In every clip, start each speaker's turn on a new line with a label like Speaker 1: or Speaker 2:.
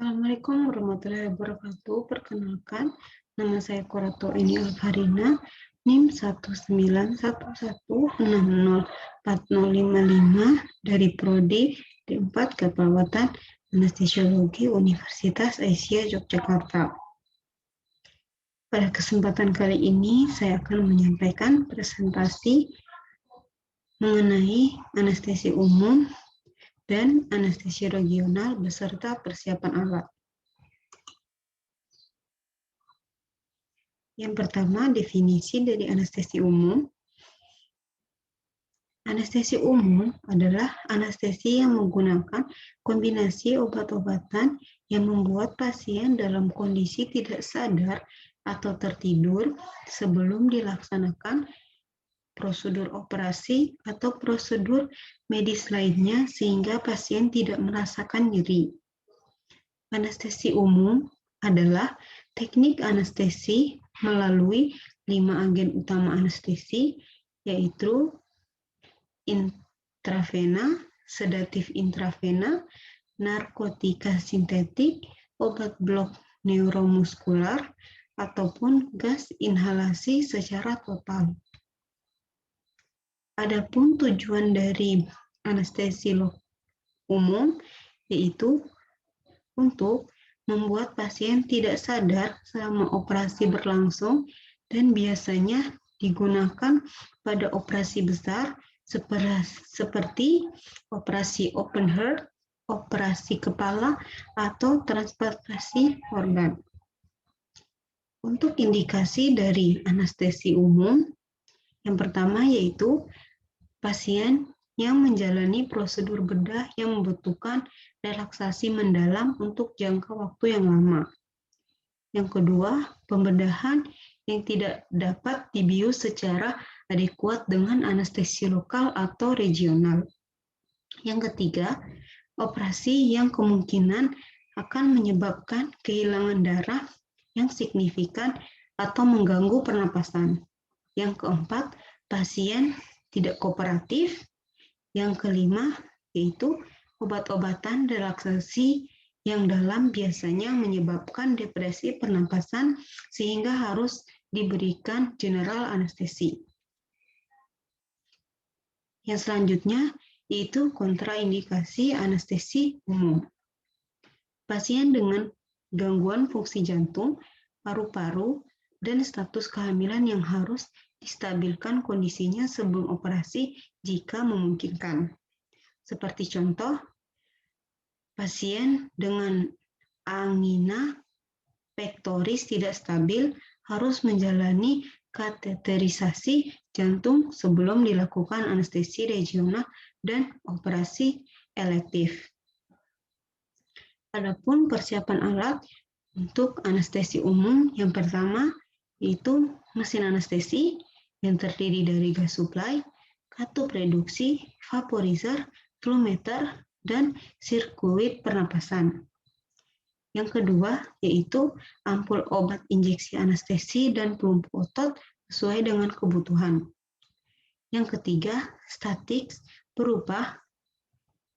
Speaker 1: Assalamualaikum warahmatullahi wabarakatuh. Perkenalkan, nama saya Korato Eni Alfarina, NIM 191160405 dari Prodi D4 Keperawatan Anestesiologi Universitas Asia Yogyakarta. Pada kesempatan kali ini, saya akan menyampaikan presentasi mengenai anestesi umum dan anestesi regional beserta persiapan alat. Yang pertama, definisi dari anestesi umum. Anestesi umum adalah anestesi yang menggunakan kombinasi obat-obatan yang membuat pasien dalam kondisi tidak sadar atau tertidur sebelum dilaksanakan prosedur operasi atau prosedur medis lainnya sehingga pasien tidak merasakan nyeri. Anestesi umum adalah teknik anestesi melalui 5 agen utama anestesi, yaitu intravena, sedatif intravena, narkotika sintetik, obat blok neuromuskular, ataupun gas inhalasi secara total. Adapun tujuan dari anestesi umum yaitu untuk membuat pasien tidak sadar selama operasi berlangsung dan biasanya digunakan pada operasi besar seperti operasi open heart, operasi kepala, atau transplantasi organ. Untuk indikasi dari anestesi umum, yang pertama yaitu pasien yang menjalani prosedur bedah yang membutuhkan relaksasi mendalam untuk jangka waktu yang lama. Yang kedua, pembedahan yang tidak dapat dibius secara adekuat dengan anestesi lokal atau regional. Yang ketiga, operasi yang kemungkinan akan menyebabkan kehilangan darah yang signifikan atau mengganggu pernapasan. Yang keempat, pasien tidak kooperatif. Yang kelima, yaitu obat-obatan relaksasi yang dalam biasanya menyebabkan depresi pernapasan sehingga harus diberikan general anestesi. Yang selanjutnya yaitu kontraindikasi anestesi umum. Pasien dengan gangguan fungsi jantung, paru-paru, dan status kehamilan yang harus distabilkan kondisinya sebelum operasi jika memungkinkan. Seperti contoh, pasien dengan angina pectoris tidak stabil harus menjalani kateterisasi jantung sebelum dilakukan anestesi regional dan operasi elektif. Adapun persiapan alat untuk anestesi umum yang pertama yaitu mesin anestesi yang terdiri dari gas supply, katup reduksi, vaporizer, flowmeter, dan sirkuit pernapasan. Yang kedua yaitu ampul obat injeksi anestesi dan pelumpuh otot sesuai dengan kebutuhan. Yang ketiga, statik berupa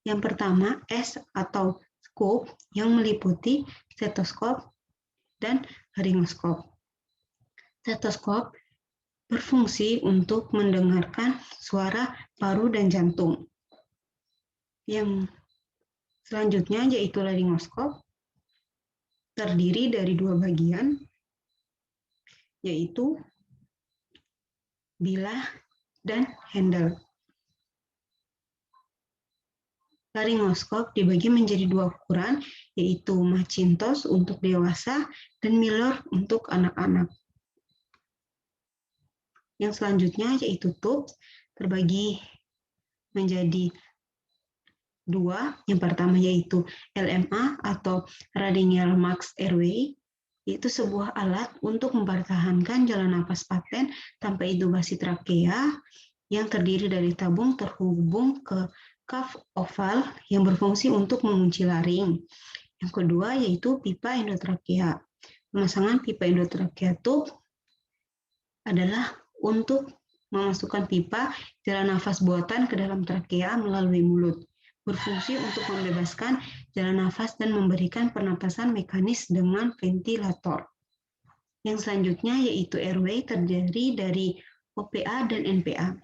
Speaker 1: yang pertama S atau scope yang meliputi stetoskop dan laringoskop. Stetoskop berfungsi untuk mendengarkan suara paru dan jantung. Yang selanjutnya yaitu laringoskop, terdiri dari 2 bagian, yaitu bilah dan handle. Laringoskop dibagi menjadi 2 ukuran, yaitu Macintosh untuk dewasa dan Miller untuk anak-anak. Yang selanjutnya yaitu tube, terbagi menjadi 2. Yang pertama yaitu LMA atau Laryngeal Max Airway, yaitu sebuah alat untuk mempertahankan jalan napas pasien tanpa intubasi trakea yang terdiri dari tabung terhubung ke cuff oval yang berfungsi untuk mengunci laring. Yang kedua yaitu pipa endotrakea. Pemasangan pipa endotrakea tube adalah untuk memasukkan pipa jalan nafas buatan ke dalam trakea melalui mulut. berfungsi untuk membebaskan jalan nafas dan memberikan pernapasan mekanis dengan ventilator. Yang selanjutnya yaitu airway terdiri dari OPA dan NPA.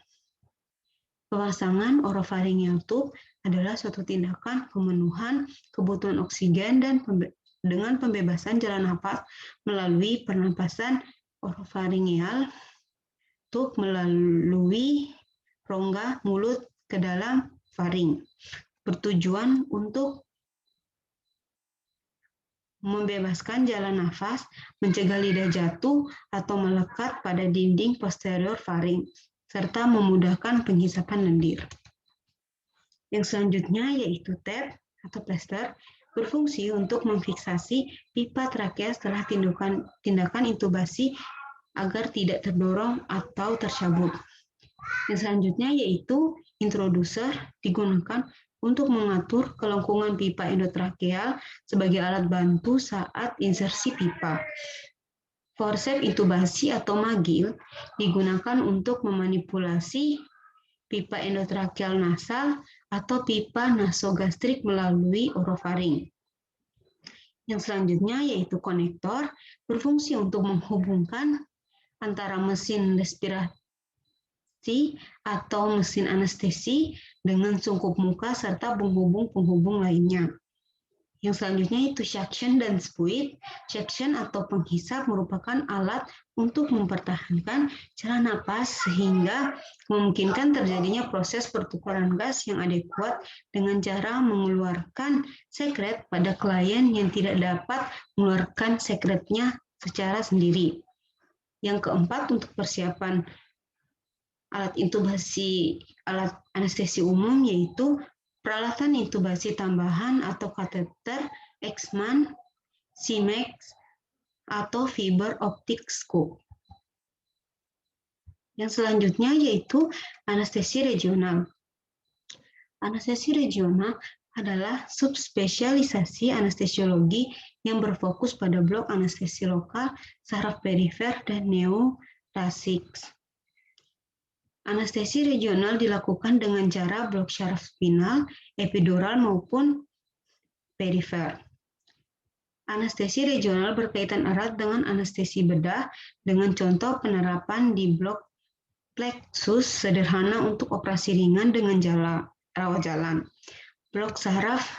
Speaker 1: Pemasangan oropharyngeal tube adalah suatu tindakan pemenuhan kebutuhan oksigen dan dengan pembebasan jalan nafas melalui pernapasan oropharyngeal tube melalui rongga mulut ke dalam faring. Bertujuan untuk membebaskan jalan nafas, mencegah lidah jatuh atau melekat pada dinding posterior faring, serta memudahkan penghisapan lendir. Yang selanjutnya yaitu tab atau plaster, berfungsi untuk memfiksasi pipa trakea setelah tindakan intubasi agar tidak terdorong atau tercabut. Yang selanjutnya yaitu introducer, digunakan untuk mengatur kelengkungan pipa endotrakeal sebagai alat bantu saat insersi pipa. Forceps intubasi atau magil digunakan untuk memanipulasi pipa endotrakeal nasal atau pipa nasogastrik melalui orofaring. Yang selanjutnya yaitu konektor, berfungsi untuk menghubungkan antara mesin respirasi atau mesin anestesi dengan sungkup muka serta penghubung-penghubung lainnya. Yang selanjutnya itu suction dan spuit. Suction atau penghisap merupakan alat untuk mempertahankan jalan napas sehingga memungkinkan terjadinya proses pertukaran gas yang adekuat dengan cara mengeluarkan sekret pada klien yang tidak dapat mengeluarkan sekretnya secara sendiri. Yang keempat untuk persiapan alat intubasi, alat anestesi umum yaitu peralatan intubasi tambahan atau kateter, X-Man, CMAX, atau fiber optic scope. Yang selanjutnya yaitu anestesi regional. Anestesi regional adalah subspesialisasi anestesiologi yang berfokus pada blok anestesi lokal, saraf perifer, dan neurasik. Anestesi regional dilakukan dengan cara blok syaraf spinal, epidural maupun perifer. Anestesi regional berkaitan erat dengan anestesi bedah dengan contoh penerapan di blok plexus sederhana untuk operasi ringan dengan rawat jalan. Blok saraf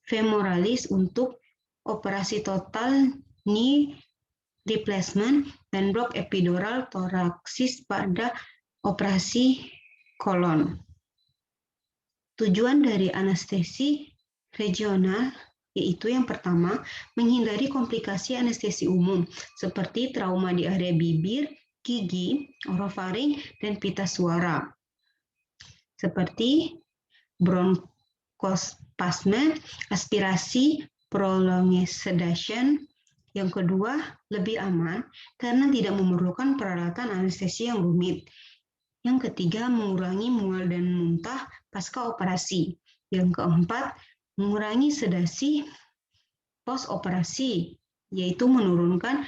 Speaker 1: femoralis untuk operasi total knee replacement dan blok epidural thoraxis pada operasi kolon. Tujuan dari anestesi regional yaitu yang pertama, menghindari komplikasi anestesi umum seperti trauma di area bibir, gigi, orofaring, dan pita suara. Seperti bronkospasme, aspirasi, prolonged sedation. Yang kedua, lebih aman karena tidak memerlukan peralatan anestesi yang rumit. Yang ketiga, mengurangi mual dan muntah pasca operasi. Yang keempat, mengurangi sedasi post-operasi, yaitu menurunkan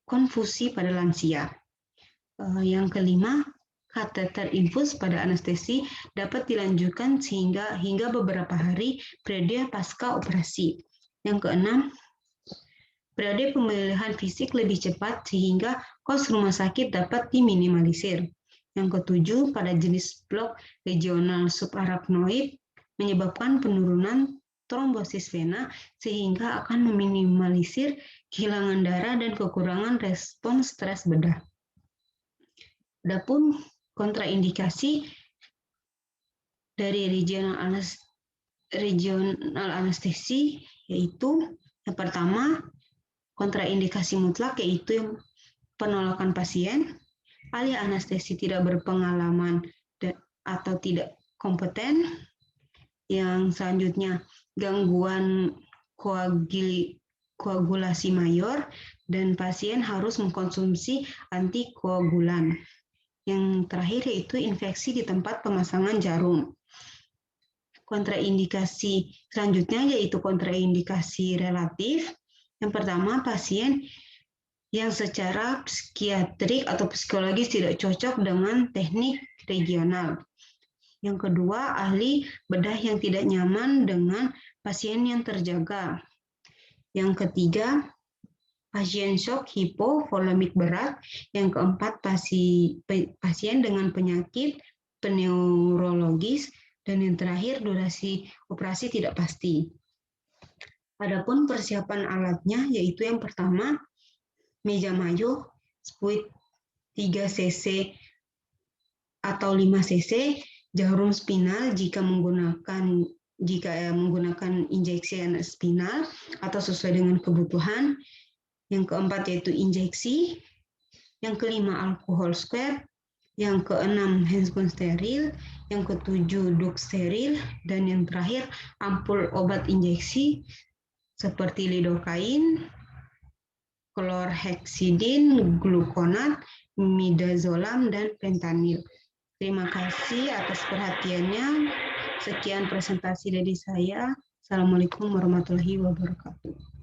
Speaker 1: konfusi pada lansia. Yang kelima, kateter infus pada anestesi dapat dilanjutkan hingga beberapa hari periode pasca operasi. Yang keenam, periode pemulihan fisik lebih cepat sehingga kos rumah sakit dapat diminimalisir. Yang ketujuh, pada jenis blok regional subarachnoid menyebabkan penurunan trombosis vena sehingga akan meminimalisir kehilangan darah dan kekurangan respons stres bedah. Adapun kontraindikasi dari regional anestesi yaitu yang pertama, kontraindikasi mutlak yaitu penolakan pasien, ahli anestesi tidak berpengalaman atau tidak kompeten. Yang selanjutnya, gangguan koagulasi mayor dan pasien harus mengkonsumsi antikoagulan. Yang terakhir yaitu infeksi di tempat pemasangan jarum. Kontraindikasi selanjutnya yaitu kontraindikasi relatif. Yang pertama, pasien yang secara psikiatrik atau psikologis tidak cocok dengan teknik regional. Yang kedua, ahli bedah yang tidak nyaman dengan pasien yang terjaga. Yang ketiga, pasien shock hipovolemik berat. Yang keempat, pasien dengan penyakit pneurologis. Dan yang terakhir, durasi operasi tidak pasti. Adapun persiapan alatnya, yaitu yang pertama, meja mayo, spuit 3 cc atau 5 cc, jarum spinal jika menggunakan injeksi spinal atau sesuai dengan kebutuhan. Yang keempat yaitu injeksi. Yang kelima alkohol swab. Yang keenam handgun steril. Yang ketujuh duk steril. Dan yang terakhir ampul obat injeksi seperti lidokain, klorheksidin, glukonat, midazolam, dan fentanyl. Terima kasih atas perhatiannya. Sekian presentasi dari saya. Assalamualaikum warahmatullahi wabarakatuh.